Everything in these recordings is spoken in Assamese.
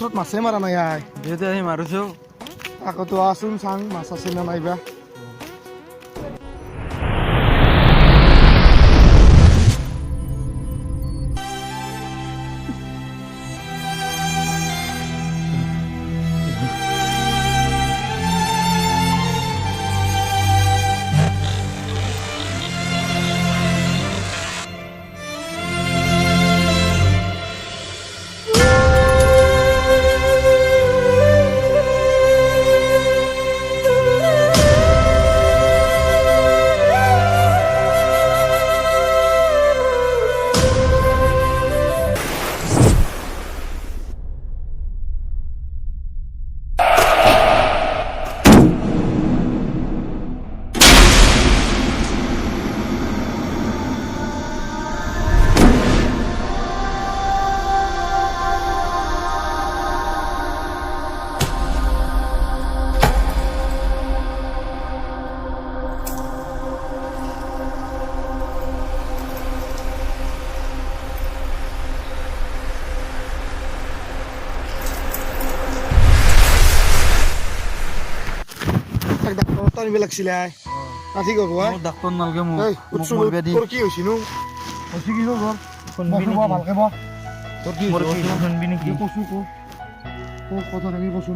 মাছত মাছে মাৰা নাই আই যেতে আহি মাৰুছো আকৌ তো আছোন চাং মাছ আছে না নাইবা টানিব লাগছিলে আই কাঠি গব আই ডাক্তৰ নালগে মোক মৰবে দি তোৰ কি হৈছিনো হৈছি কি গল শুনবি নি ভালকে ব তোৰ কি শুনবি নেকি কচু কো কথা লাগি কচু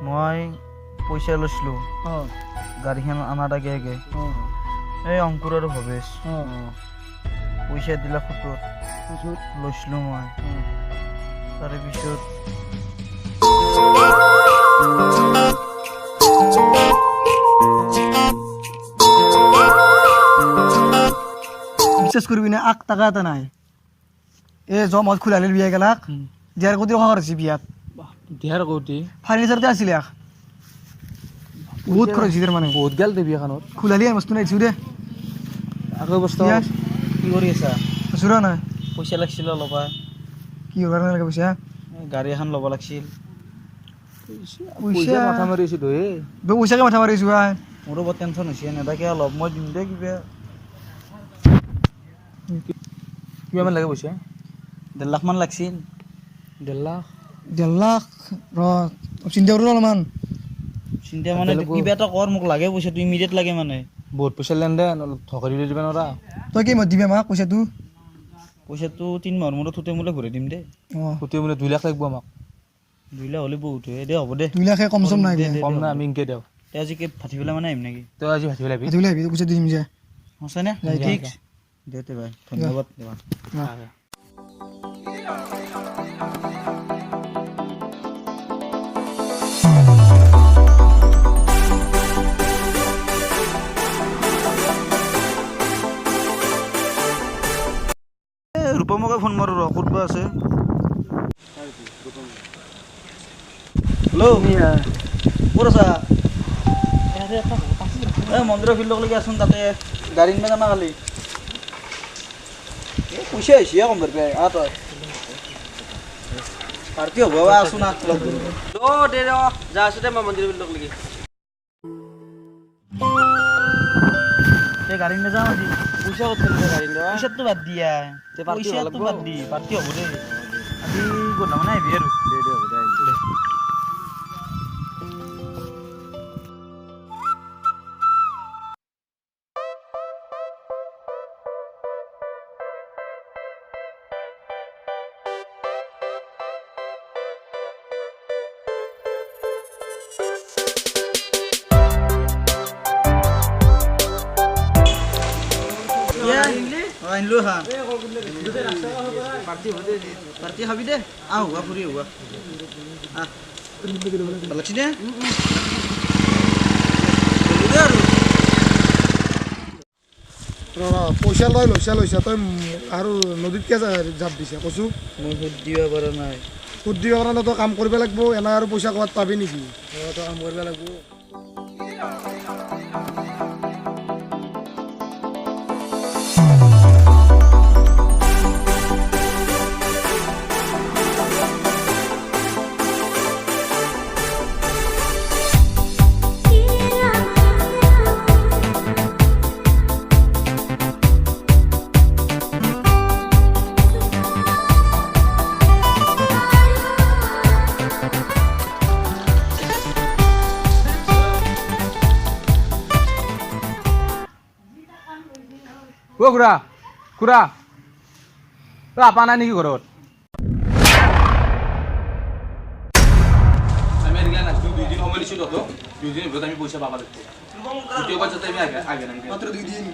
মই পইচা লৈছিলো গাড়ীখন আনাৰ আগে আগে এই অংকুৰ আৰু ভৱেশ পইচা দিলা 70 লৈছিলো মই তাৰে পিছত বিশ্বাস করবি না 8 টাকা এটা নাই এ জমত খুলালিল বিয়া গেলাক দিয়ার কোটি টাকা খরচ বিয়াত দিয়াৰ কোটি ফার্নিচারতে আছিল বহুত খরচ দিদের মানে বহুত গেল দে বিয়াখনত খুলালি মস্ত নাই দে আকৌ বস্তু কি কৰি আছা সুৰা না পইচা লাগছিল অলপ কি কৰিব লাগে পইচা গাড়ী এখন ল'ব লাগছিল পইচা মাথা মাৰিছো দে পইচাকে মাথা মাৰিছো মোৰো বৰ টেনশ্যন হৈছে নেদাকে অলপ মই দিম দে কিমান লাগে পইচা 1.5 লাখ মান লাগছিল 1.5 লাখ ৰ চিন্তা কৰো অলপমান চিন্তা মানে কিবা এটা কৰ মোক লাগে পইচা তুই ইমিডিয়েট লাগে মানে বহুত পইচা লেন দে অলপ ঠকাই দিব নৰা তই কি মত দিবি আমাক পইচাটো 3 মাহৰ মূৰত থুতে মোলে ঘূৰাই দিম দে থুতে মোলে 2 লাখ লাগিব আমাক 2 লাখ হ'লে বহুত হয় দে হ'ব দে 2 লাখে কম সম নাই কম না আমি ইনকে দেও তে আজি কি ভাতিবেলা মানে আহিম নেকি তই আজি ভাতিবেলা পইচা দিম যে হসে না ঠিক দেতে ভাই ধন্যবাদ দেবা ৰূপমকে ফোন মাৰো ৰ ক'তবা আছে হেল্ল' ক'ত আছা মন্দিৰৰ ফিল্ডলৈকে আছোন তাতে গাড়ী নিবা জানা কালি পইচা আহিছে কম ধৰবে তই পাৰ্টি হ'ব আছো না দে যা আছো দে মই মন্দিৰৰ ফিল্ডলৈকে গাড়ী নাযাওঁ আজি পইচা ক'ত থৈ গাড়ী পইচাটো বাদ দিয়া পইচাটো বাদ দি পাৰ্টি হ'ব দে আজি গধূলি মানে আহিবি আৰু দে হ'ব দে আনিলো হা পাৰ্টি খাবি দে হোৱা ফুৰি হোৱা লাগছি দে পইচা লৈছা তই আৰু নদীত কে জাপ দিছা কচু মই সুদ দিব পৰা নাই সুদ দিব পৰা নাই তই কাম কৰিব লাগিব এনে আৰু পইচা ক'ৰবাত পাবি নেকি তই কাম কৰিব লাগিব খুৰা খুৰা তই আপা নাই নেকি ঘৰত আমি এৰিলা নাচো 2 দিন সময় দিছো তহঁতক 2 দিন ভিতৰত আমি পইচা পাবা লাগিব দ্বিতীয়বাৰ যাতে আমি আগে নাগে মাত্ৰ 2 দিন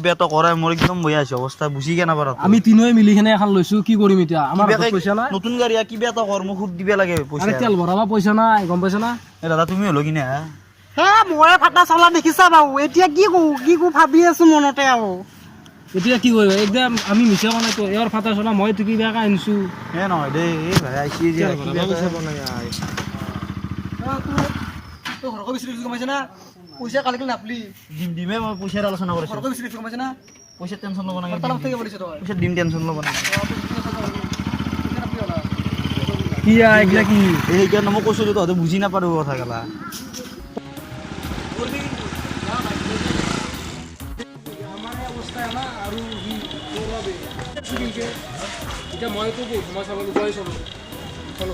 বেটা কৰাই মোৰ একদম বয়া আছে অৱস্থা বুজি কেনে পাৰা আমি তিনিও মিলি কেনে এখন লৈছো কি কৰিম এতিয়া আমাৰ হাতত পইচা নাই নতুন গাড়ী কিবা এটা কৰ্ম খুব দিবা লাগে পইচা আৰে তেল ভৰাবা পইচা নাই গম পাইছ না এ দাদা তুমি হলো কিনে হে মই ফাটা চলা দেখিছা বাৰু এতিয়া কি কৰো ভাবি আছো মনতে আৰু এতিয়া কি কৰিবা একদম আমি মিছা মানে তো এবাৰ ফাটা চলা মই তো কিবা এটা আনিছো হে নহয় দেই এই ভাই আইছি যে পইচা বনাই আই তো ঘৰক বিচাৰি গমাইছ না পইচা কালি নাপলি দিমে মই পইচাৰ আলোচনা কৰিছো ঘৰক বিচাৰি গমাইছ না পইচা টেনচন ল'ব নালাগে তালাম থেকে বলিছ তই পইচা দিম টেনচন ল'ব নালাগে কি এইগিলা কি সেইকাৰণে মই কৈছিলো তহঁতে বুজি নাপাৰো কথা গেলা এতিয়া মইতো বহুত সময় চাব গৈ চলো চলো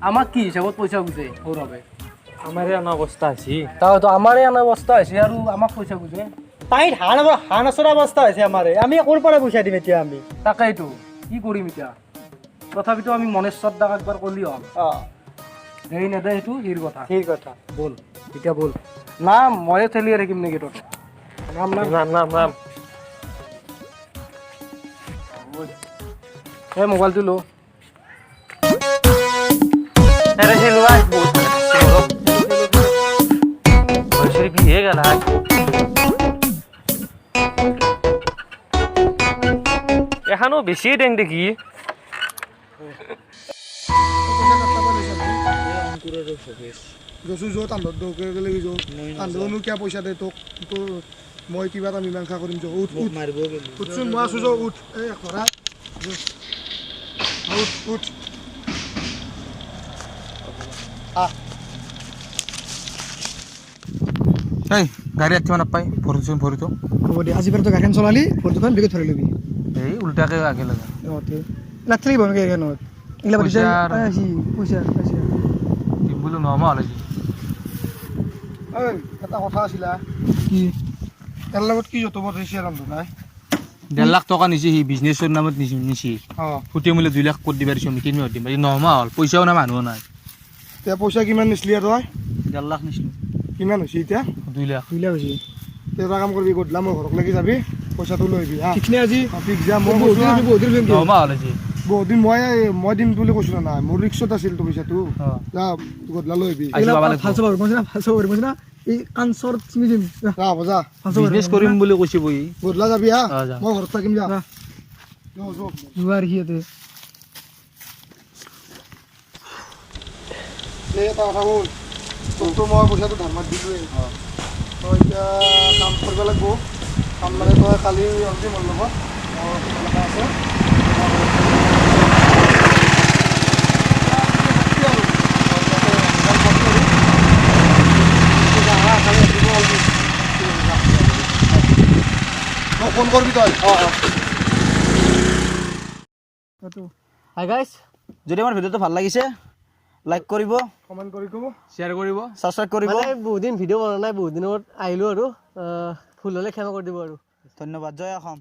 আমাক কি হিচাপত পইচা বুজে সৌৰভে আমাৰে আনা অৱস্থা হৈছে তাতো আমাৰে এনে অৱস্থা হৈছে আৰু আমাক পইচা বুজে তাইৰ হান আচৰা অৱস্থা হৈছে আমাৰ আমি ক'ৰ পৰা পইচা দিম এতিয়া আমি তাকেইতো কি কৰিম এতিয়া তথাপিতো আমি মনেশ্বৰ দাক একবাৰ ক'লি হ'ম দেই নেদে সেইটো হিৰ কথা ঠিক কথা বল এতিয়া বল না ময়ে ঠেলিয়ে থাকিম নেকি তহঁতক নাম নাম নাম নাম নাম এই মোবাইলটো ল আরে সে লোয়া বলছে কি হে গেল এখানো বেশি ডেং দেখি যো তান্দত দৌকে গেলে যো তান্দনো কিয় পইচা দে তোক তোৰ মই কিবা এটা মীমাংসা কৰিম যো উঠ উঠ মাৰিব উঠচোন মই আছো যো উঠ এই কৰা উঠ উঠ এই গাড়ী আঠি নাপায় ভৰিচোন ভৰিটো হ'ব দে আজি তো গাড়ীখন চলালি ভৰিখন বেগত ধৰি ল'বি এই উল্টাকে আগে লাগে লাগতে লাগিব এনেকৈ এখনত এইগিলা পইচা পইচা পইচা দিম বোলো নহমা হ'ল আজি এটা কথা আছিলা কি তাৰ লগত কি যতবত হৈছে ৰান্ধো নাই 1.5 লাখ টকা নিছে সি বিজনেছৰ নামত নিছে ফুটি মূল্য 2 লাখ ক'ত দিবা দিছোঁ আমি 3 মাহত দিম আজি নহমা হ'ল পইচাও নাই মানুহো নাই এতিয়া পইচা কিমান নিছিলি তই 1.5 লাখ নিছিলো কিমান হৈছে এতিয়া 2 লাখ 2 লাখ হৈছে এটা কাম কৰিবি গধূলা মই ঘৰক লাগি যাবি পইচাটো লৈ আহিবি হা ঠিক নে আজি ফিক্স যাম মই নহমা হ'ল আজি বহুত দিন মই দিম বুলি কৈছিলো না মোৰ ৰিক্সত আছিল তো পইচাটো যা গদলা লৈ আহিবি ফালছো বাৰু মই না এই কাঞ্চৰ চিমি দিম যা বজা বিজনেছ কৰিম বুলি কৈছে বহি গদলা যাবি হা মই ঘৰত থাকিম যা জুৱাৰ হিয়াতে এটা কথা শুন তোকতো মই পইচাটো ধাৰ মাৰি দিলোৱে তই এতিয়া কাম কৰিব লাগিব কাম মানে তই কালি অলৰেডি মোৰ লগত মোৰ আছে ফোন কৰবি তই হাই গাইস যদি আমাৰ ভিডিওটো ভাল লাগিছে লাইক কৰিব কমেন্ট কৰি কব শ্বেয়াৰ কৰিব সাবস্ক্ৰাইব কৰিব বহুত দিন ভিডিঅ' বনা নাই বহুত দিনত আহিলোঁ আৰু ভুল হ'লে ক্ষমা কৰি দিব আৰু ধন্যবাদ জয় অসম